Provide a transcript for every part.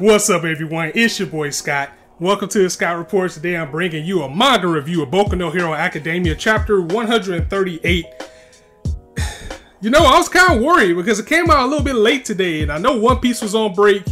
What's up, everyone? It's your boy Scott. Welcome to the Scott Report. Today I'm bringing you a manga review of Boku no Hero Academia chapter 138. You know, I was kind of worried because it came out a little bit late today, and I know One Piece was on break,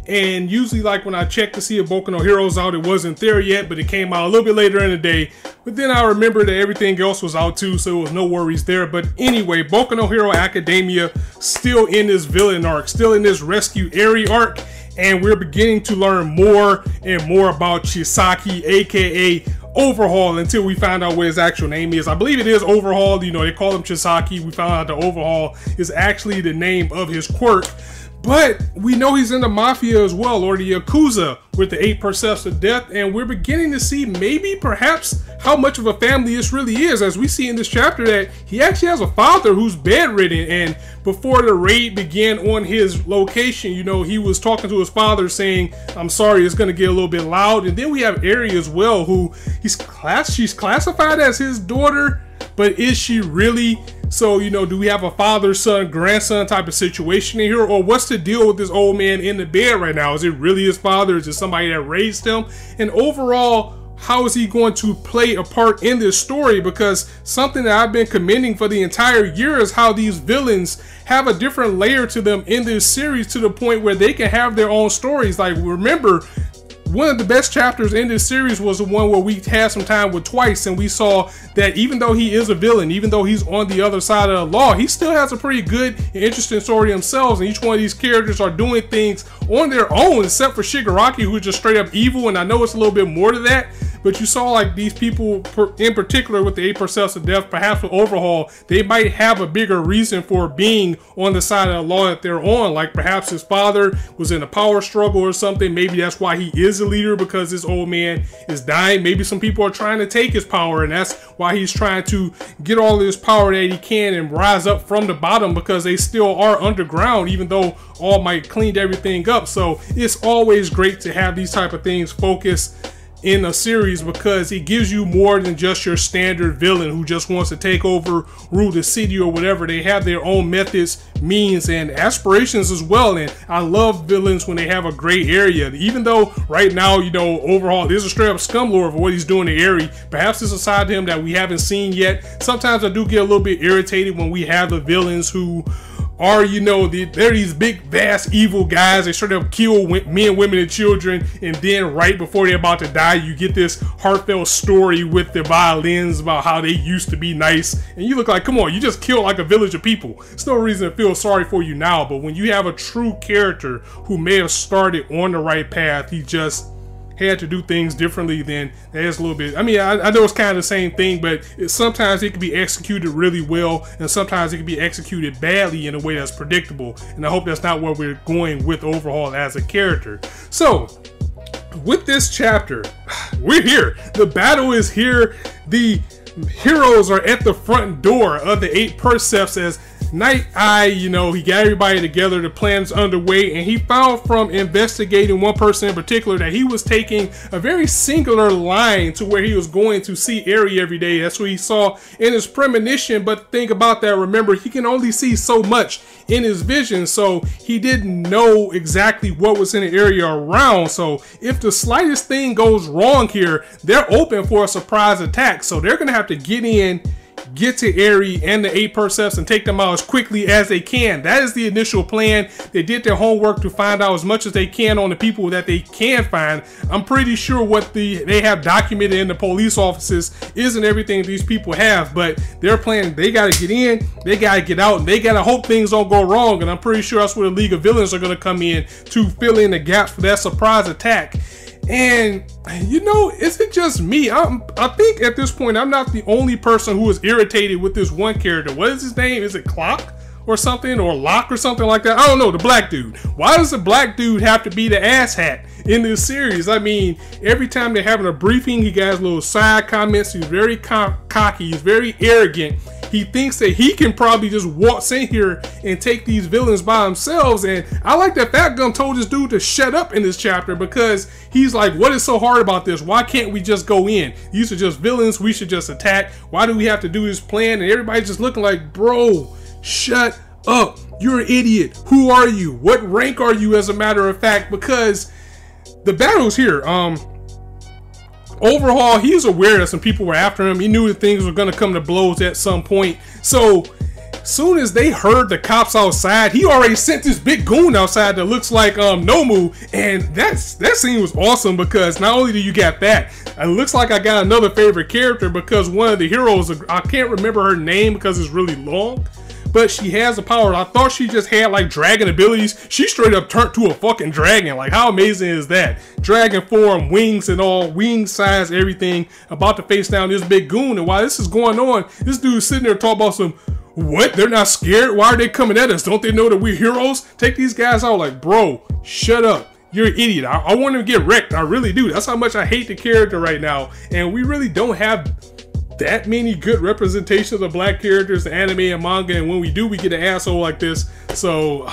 and usually like when I check to see if Boku no Hero's out, it wasn't there yet, but it came out a little bit later in the day. But then I remembered that everything else was out too, so it was no worries there. But anyway, Boku no Hero Academia still in this villain arc, still in this rescue Eri arc, and we're beginning to learn more and more about Chisaki, aka Overhaul, until we find out what his actual name is. I believe it is Overhaul. You know, they call him Chisaki. We found out the Overhaul is actually the name of his quirk. But we know he's in the Mafia as well, or the Yakuza, with the 8 Precepts of Death, and we're beginning to see maybe, perhaps, how much of a family this really is, as we see in this chapter that he actually has a father who's bedridden, and before the raid began on his location, you know, he was talking to his father saying, I'm sorry, it's going to get a little bit loud. And then we have Eri as well, who she's classified as his daughter, but is she really? So, you know, do we have a father, son, grandson type of situation in here? Or what's the deal with this old man in the bed right now? Is it really his father? Is it somebody that raised him? And overall, how is he going to play a part in this story? Because something that I've been commending for the entire year is how these villains have a different layer to them in this series, to the point where they can have their own stories. Like, remember, one of the best chapters in this series was the one where we had some time with Twice, and we saw that even though he is a villain, even though he's on the other side of the law, he still has a pretty good and interesting story themselves, and each one of these characters are doing things on their own, except for Shigaraki, who's just straight up evil. And I know it's a little bit more to that, but you saw like these people in particular with the 8 Precepts of Death, perhaps with Overhaul, they might have a bigger reason for being on the side of the law that they're on. Like perhaps his father was in a power struggle or something. Maybe that's why he is a leader, because this old man is dying. Maybe some people are trying to take his power, and that's why he's trying to get all of this power that he can and rise up from the bottom, because they still are underground, even though All Might cleaned everything up. So it's always great to have these type of things focus in a series, because it gives you more than just your standard villain who just wants to take over, rule the city or whatever. They have their own methods, means, and aspirations as well. And I love villains when they have a gray area, even though right now, you know, Overhaul is a straight up scumlord for what he's doing to Eri. Perhaps it's a side to him that we haven't seen yet. Sometimes I do get a little bit irritated when we have the villains who are, you know, they're these big, vast, evil guys. They straight up kill men, women, and children, and then right before they're about to die, you get this heartfelt story with the violins about how they used to be nice, and you look like, come on, you just killed like a village of people. There's no reason to feel sorry for you now. But when you have a true character who may have started on the right path, he just had to do things differently, then there's a little bit, I mean, I know it's kind of the same thing, but sometimes it can be executed really well, and sometimes it can be executed badly in a way that's predictable. And I hope that's not where we're going with Overhaul as a character. So with this chapter, we're here. The battle is here. The heroes are at the front door of the 8 Precepts as Night Eye, you know, he got everybody together, the plan's underway, and he found from investigating one person in particular that he was taking a very singular line to where he was going to see Eri every day. That's what he saw in his premonition. But think about that, remember, he can only see so much in his vision, so he didn't know exactly what was in the area around. So if the slightest thing goes wrong here, they're open for a surprise attack. So they're gonna have to get in, get to Eri and the 8 Precepts and take them out as quickly as they can. That is the initial plan. They did their homework to find out as much as they can on the people that they can find. I'm pretty sure what they have documented in the police offices isn't everything these people have, but they're planning, they got to get in, they got to get out, and they got to hope things don't go wrong. And I'm pretty sure that's where the League of Villains are going to come in to fill in the gaps for that surprise attack. And you know, is it just me? I think at this point I'm not the only person who is irritated with this one character. What is his name? Is it Clock or something, or Lock or something like that? I don't know, the black dude. Why does the black dude have to be the asshat in this series? I mean, every time they're having a briefing, he got little side comments. He's very cocky, he's very arrogant. He thinks that he can probably just waltz in here and take these villains by themselves. And I like that Fat Gum told this dude to shut up in this chapter, because he's like, what is so hard about this? Why can't we just go in? These are just villains, we should just attack. Why do we have to do this plan? And everybody's just looking like, bro, shut up. You're an idiot. Who are you? What rank are you, as a matter of fact? Because the battle's here. Overhaul, he's aware that some people were after him. He knew that things were going to come to blows at some point. So soon as they heard the cops outside, he already sent this big goon outside that looks like Nomu, and that scene was awesome because not only do you get that, it looks like I got another favorite character because one of the heroes, I can't remember her name because it's really long, but she has the power. I thought she just had like dragon abilities. She straight up turned to a fucking dragon. Like, how amazing is that? Dragon form, wings and all, wing size, everything, about to face down this big goon. And while this is going on, this dude's sitting there talking about some, what? They're not scared? Why are they coming at us? Don't they know that we're heroes? Take these guys out. Like, bro, shut up. You're an idiot. I want him to get wrecked. I really do. That's how much I hate the character right now. And we really don't have that many good representations of black characters in anime and manga, and when we do, we get an asshole like this. So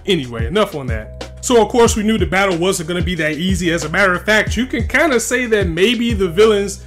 anyway, enough on that. So of course we knew the battle wasn't going to be that easy. As a matter of fact, you can kind of say that maybe the villains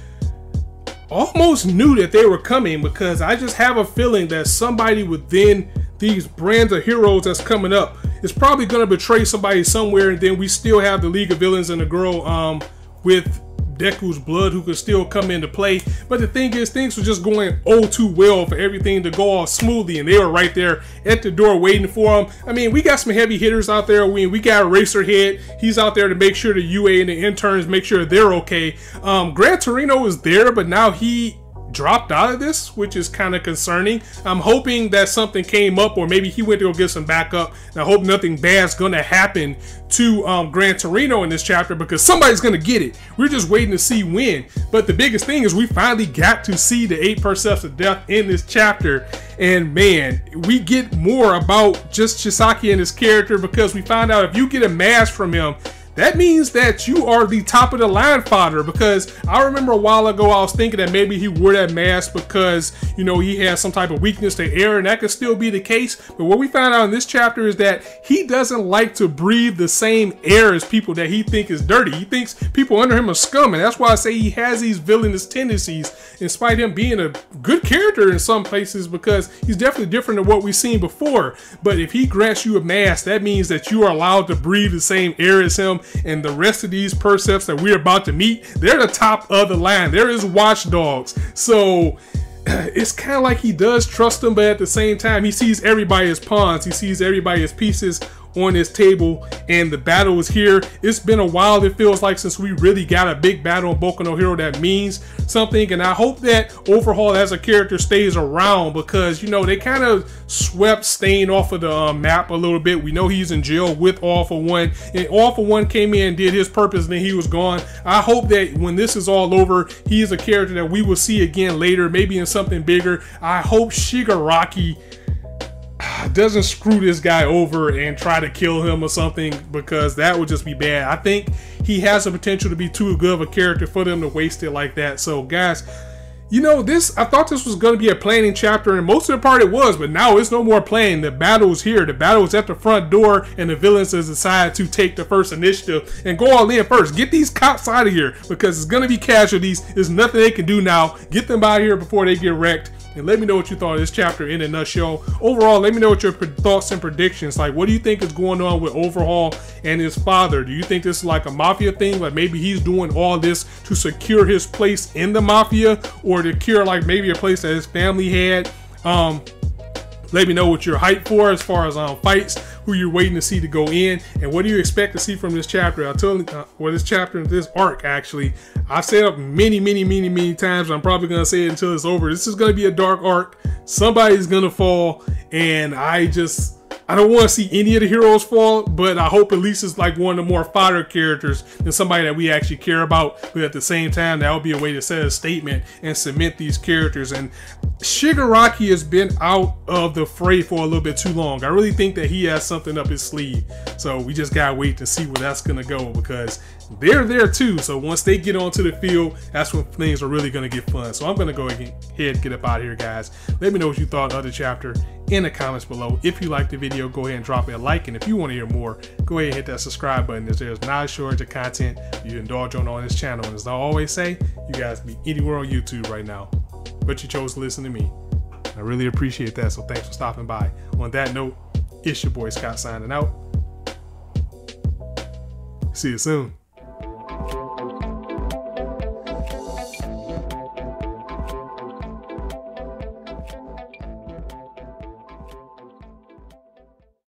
almost knew that they were coming, because I just have a feeling that somebody within these brands of heroes that's coming up is probably going to betray somebody somewhere, and then we still have the League of Villains and the girl with Deku's blood who could still come into play. But the thing is, things were just going oh too well for everything to go off smoothly, and they were right there at the door waiting for them. I mean, we got some heavy hitters out there. We got Eraserhead. He's out there to make sure the UA and the interns make sure they're okay. Gran Torino is there, but now he dropped out of this, which is kind of concerning. I'm hoping that something came up, or maybe he went to go get some backup, and I hope nothing bad's gonna happen to Gran Torino in this chapter, because somebody's gonna get it. We're just waiting to see when. But the biggest thing is we finally got to see the 8 Precepts of Death in this chapter, and man, we get more about just Chisaki and his character, because we find out if you get a mask from him, that means that you are the top of the line fodder. Because I remember a while ago I was thinking that maybe he wore that mask because, you know, he has some type of weakness to air, and that could still be the case. But what we found out in this chapter is that he doesn't like to breathe the same air as people that he thinks is dirty. He thinks people under him are scum, and that's why I say he has these villainous tendencies, in spite of him being a good character in some places, because he's definitely different than what we've seen before. But if he grants you a mask, that means that you are allowed to breathe the same air as him. And the rest of these Precepts that we're about to meet, they're the top of the line. There is watchdogs. So it's kind of like he does trust them, but at the same time, he sees everybody as pawns. He sees everybody as pieces on his table, and the battle is here. It's been a while, it feels like, since we really got a big battle in Boku no Hero that means something, and I hope that Overhaul as a character stays around, because, you know, they kind of swept Stain off of the map a little bit. We know he's in jail with All For One, and All For One came in and did his purpose, and then he was gone. I hope that when this is all over, he is a character that we will see again later, maybe in something bigger. I hope Shigaraki doesn't screw this guy over and try to kill him or something, because that would just be bad. I think he has the potential to be too good of a character for them to waste it like that. So guys, you know, I thought this was going to be a planning chapter, and most of the part it was, but now it's no more planning. The battle is here. The battle is at the front door, and the villains has decided to take the first initiative and go all in first. Get these cops out of here, because it's going to be casualties. There's nothing they can do now. Get them out of here before they get wrecked. And let me know what you thought of this chapter in a nutshell. Overall, let me know what your thoughts and predictions. Like, what do you think is going on with Overhaul and his father? Do you think this is like a mafia thing? Like, maybe he's doing all this to secure his place in the mafia, or to cure like maybe a place that his family had? Let me know what you're hyped for as far as fights, who you're waiting to see to go in, and what do you expect to see from this chapter. I told you, or this chapter, this arc actually, I've said it many times. I'm probably gonna say it until it's over. This is gonna be a dark arc. Somebody's gonna fall, and I don't want to see any of the heroes fall, but I hope at least it's like one of the more fodder characters than somebody that we actually care about. But at the same time, that would be a way to set a statement and cement these characters. And Shigaraki has been out of the fray for a little bit too long. I really think that he has something up his sleeve. So we just gotta wait to see where that's gonna go, because they're there too. So once they get onto the field, that's when things are really gonna get fun. So I'm gonna go ahead and get up out of here, guys. Let me know what you thought of the chapter in the comments below. If you liked the video, go ahead and drop a like, and if you want to hear more, go ahead and hit that subscribe button, as there's not a shortage of content you indulge on this channel. And as I always say, you guys be anywhere on YouTube right now, but you chose to listen to me. I really appreciate that, so thanks for stopping by. On that note, it's your boy Scott signing out. See you soon.